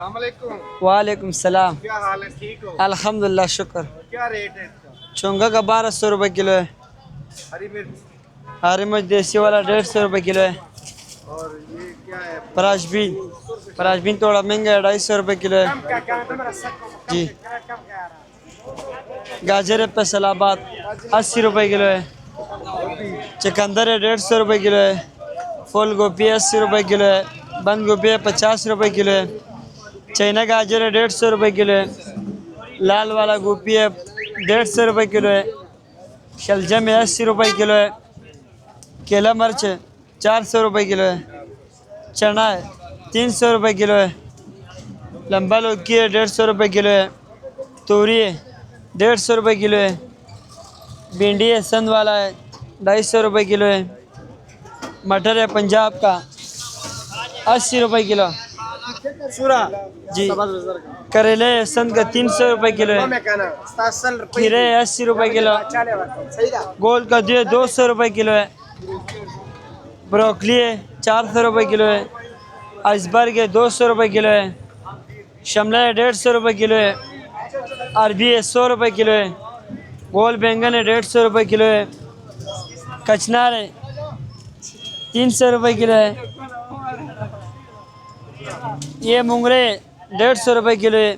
वालेकुम सलाम। क्या हाल है, ठीक हो? अल्हम्दुलिल्लाह शुक्र। क्या रेट है इसका? चोंगा का 1200 रुपये किलो है। हरी मिर्च हरी मिर्च देसी वाला 150 रुपये किलो है। और ये क्या है? पराजबीन थोड़ा महंगा है, 250 रुपये किलो है। जी। गाजर है फैसलाबाद 80 रुपये किलो है। चुकंदर है 150 रुपये किलो है। फूल गोभी 80 रुपये किलो है। बंद गोभी है 50 रुपये किलो है। चाइना गाजर है 150 रुपये किलो है। लाल वाला गोभी है 150 रुपये किलो है। शलजम है 80 रुपये किलो है। केला मिर्च है 400 रुपये किलो है। चना है 300 रुपये किलो है। लंबा लौकी है 150 रुपये किलो है। तोरी है 150 रुपये किलो है। भिंडी है संद वाला है 250 रुपये किलो है। मटर है पंजाब का 80 रुपये किलो। जी। करेले है संद का 300 रुपये किलो है। खीरे 80 रुपये किलो। गोल कद्दू है 200 रुपये किलो है। ब्रोकली है 400 रुपये किलो है। आइसबर्ग है 200 रुपये किलो है। शिमला है 150 रुपये किलो है। अरबी है 100 रुपये किलो है। गोल बैंगन है 150 रुपये किलो है। कचनार है 300 रुपये किलो है। ये मुंगरे 150 रुपये किलो है।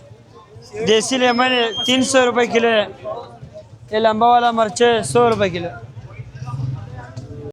देसी लेमन है 300 रुपये किलो है। ये लंबा वाला मिर्च है 100 रुपये किलो।